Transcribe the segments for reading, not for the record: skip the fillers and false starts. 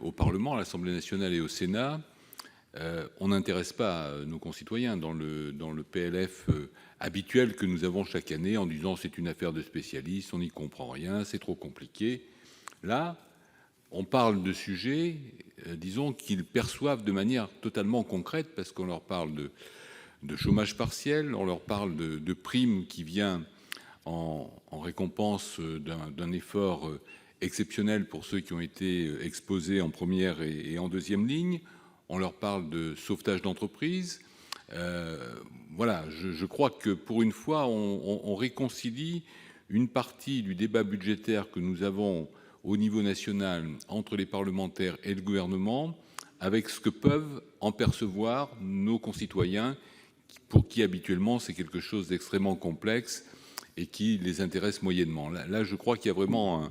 au Parlement, à l'Assemblée nationale et au Sénat, on n'intéresse pas nos concitoyens dans le PLF habituel que nous avons chaque année en disant c'est une affaire de spécialistes, on n'y comprend rien, c'est trop compliqué. Là, on parle de sujets, disons, qu'ils perçoivent de manière totalement concrète parce qu'on leur parle de chômage partiel, on leur parle de primes qui vient en récompense d'un effort exceptionnel pour ceux qui ont été exposés en première et en deuxième ligne. On leur parle de sauvetage d'entreprise. Voilà, je crois que pour une fois, on réconcilie une partie du débat budgétaire que nous avons au niveau national entre les parlementaires et le gouvernement avec ce que peuvent en percevoir nos concitoyens pour qui habituellement c'est quelque chose d'extrêmement complexe et qui les intéresse moyennement. Là, je crois qu'il y a vraiment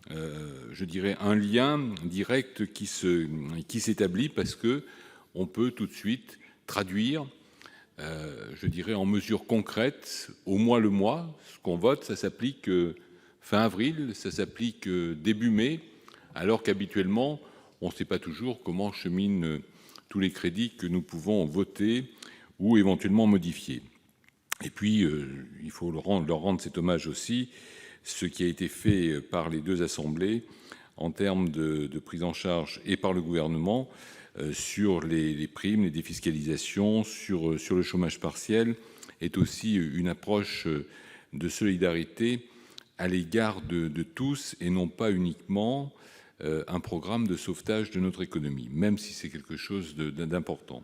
un lien direct qui s'établit parce que on peut tout de suite traduire, en mesures concrètes, au mois le mois. Ce qu'on vote, ça s'applique fin avril, ça s'applique début mai, alors qu'habituellement, on ne sait pas toujours comment cheminent tous les crédits que nous pouvons voter ou éventuellement modifier. Et puis, il faut leur rendre cet hommage aussi, ce qui a été fait par les deux assemblées en termes de prise en charge et par le gouvernement sur les primes, les défiscalisations, sur le chômage partiel, est aussi une approche de solidarité à l'égard de tous et non pas uniquement un programme de sauvetage de notre économie, même si c'est quelque chose d'important.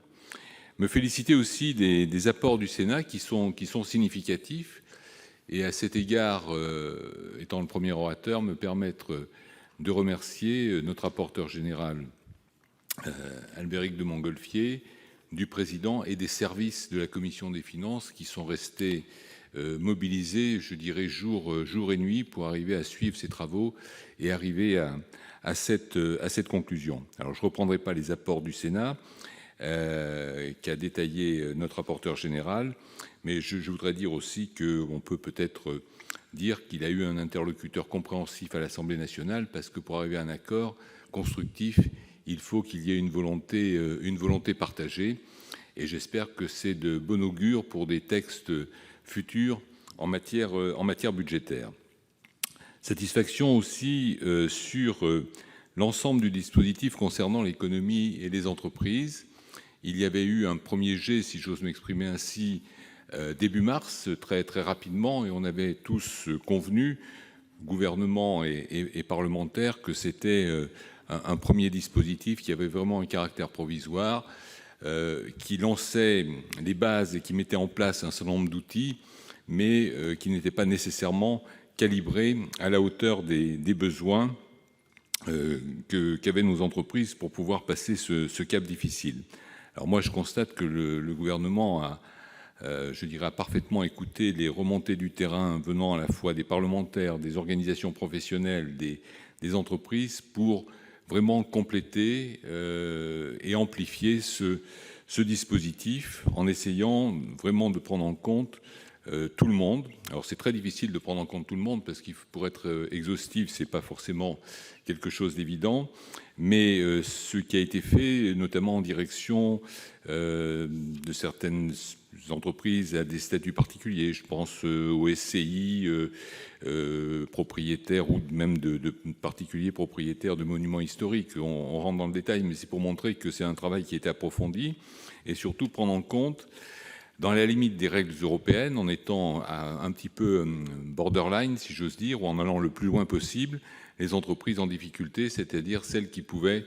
Me féliciter aussi des apports du Sénat qui sont significatifs et à cet égard, étant le premier orateur, me permettre de remercier notre rapporteur général Albéric de Montgolfier, du président et des services de la commission des finances qui sont restés mobilisés, jour et nuit pour arriver à suivre ces travaux et arriver à cette conclusion. Alors, je ne reprendrai pas les apports du Sénat qu'a détaillé notre rapporteur général, mais je voudrais dire aussi qu'on peut peut-être dire qu'il a eu un interlocuteur compréhensif à l'Assemblée nationale, parce que pour arriver à un accord constructif, il faut qu'il y ait une volonté partagée, et j'espère que c'est de bon augure pour des textes futurs en matière budgétaire. Satisfaction aussi sur l'ensemble du dispositif concernant l'économie et les entreprises. Il y avait eu un premier jet, si j'ose m'exprimer ainsi, début mars, très rapidement, et on avait tous convenu, gouvernement et parlementaires, que c'était un premier dispositif qui avait vraiment un caractère provisoire, qui lançait les bases et qui mettait en place un certain nombre d'outils, mais qui n'était pas nécessairement calibré à la hauteur des besoins qu'avaient nos entreprises pour pouvoir passer ce cap difficile. Alors moi, je constate que le gouvernement a parfaitement écouté les remontées du terrain venant à la fois des parlementaires, des organisations professionnelles, des entreprises, pour vraiment compléter et amplifier ce dispositif en essayant vraiment de prendre en compte tout le monde. Alors c'est très difficile de prendre en compte tout le monde parce que pour être exhaustif, c'est pas forcément quelque chose d'évident, mais ce qui a été fait, notamment en direction de certaines entreprises à des statuts particuliers, je pense aux SCI propriétaires ou même de particuliers propriétaires de monuments historiques. On rentre dans le détail, mais c'est pour montrer que c'est un travail qui a été approfondi et surtout prendre en compte, dans la limite des règles européennes, en étant un petit peu borderline, si j'ose dire, ou en allant le plus loin possible, les entreprises en difficulté, c'est-à-dire celles qui pouvaient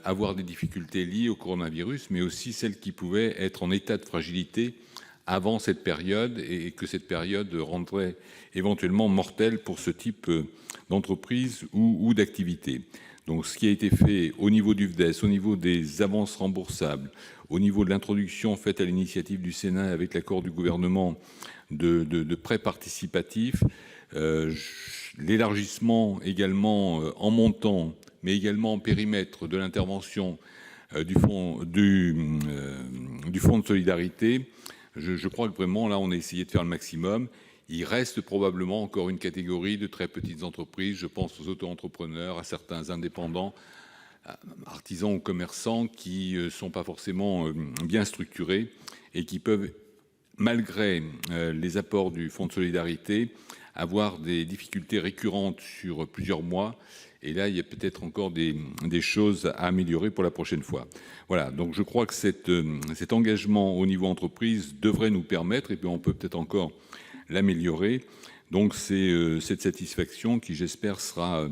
avoir des difficultés liées au coronavirus, mais aussi celles qui pouvaient être en état de fragilité avant cette période et que cette période rendrait éventuellement mortelle pour ce type d'entreprise ou d'activité. Donc ce qui a été fait au niveau du FDES, au niveau des avances remboursables, au niveau de l'introduction faite à l'initiative du Sénat avec l'accord du gouvernement de prêts participatifs, l'élargissement également en montant, mais également en périmètre de l'intervention du fonds de solidarité. Je crois que vraiment, là, on a essayé de faire le maximum. Il reste probablement encore une catégorie de très petites entreprises, je pense aux auto-entrepreneurs, à certains indépendants, artisans ou commerçants qui ne sont pas forcément bien structurés et qui peuvent, malgré les apports du Fonds de solidarité, avoir des difficultés récurrentes sur plusieurs mois. Et là, il y a peut-être encore des choses à améliorer pour la prochaine fois. Voilà, donc je crois que cet engagement au niveau entreprise devrait nous permettre, et puis on peut peut-être encore l'améliorer. Donc c'est cette satisfaction qui, j'espère, sera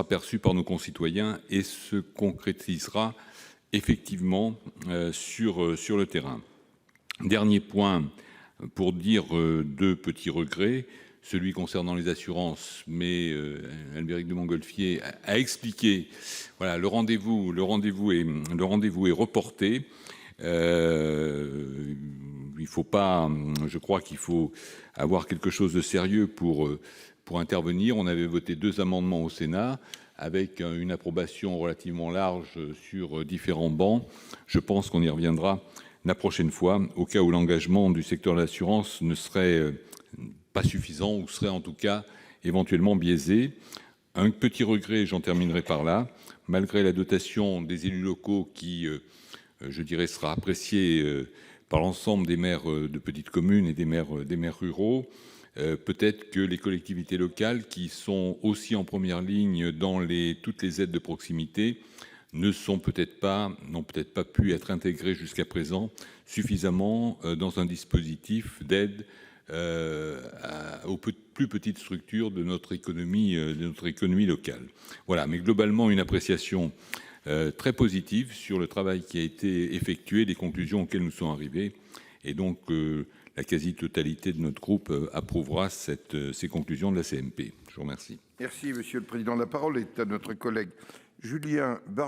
perçue par nos concitoyens et se concrétisera effectivement sur le terrain. Dernier point, pour dire deux petits regrets. Celui concernant les assurances, mais Albéric de Montgolfier a expliqué. Voilà, le rendez-vous est reporté. Il faut pas. Je crois qu'il faut avoir quelque chose de sérieux pour intervenir. On avait voté 2 amendements au Sénat avec une approbation relativement large sur différents bancs. Je pense qu'on y reviendra la prochaine fois, au cas où l'engagement du secteur de l'assurance ne serait pas suffisant ou serait en tout cas éventuellement biaisé. Un petit regret, j'en terminerai par là, malgré la dotation des élus locaux qui, je dirais, sera appréciée par l'ensemble des maires de petites communes et des maires ruraux, peut-être que les collectivités locales, qui sont aussi en première ligne dans toutes les aides de proximité, n'ont peut-être pas pu être intégrées jusqu'à présent suffisamment dans un dispositif d'aide aux plus petites structures de notre économie locale. Voilà, mais globalement, une appréciation très positive sur le travail qui a été effectué, les conclusions auxquelles nous sommes arrivés. Et donc, la quasi-totalité de notre groupe approuvera ces conclusions de la CMP. Je vous remercie. Merci, Monsieur le Président. La parole est à notre collègue Julien Bargeton,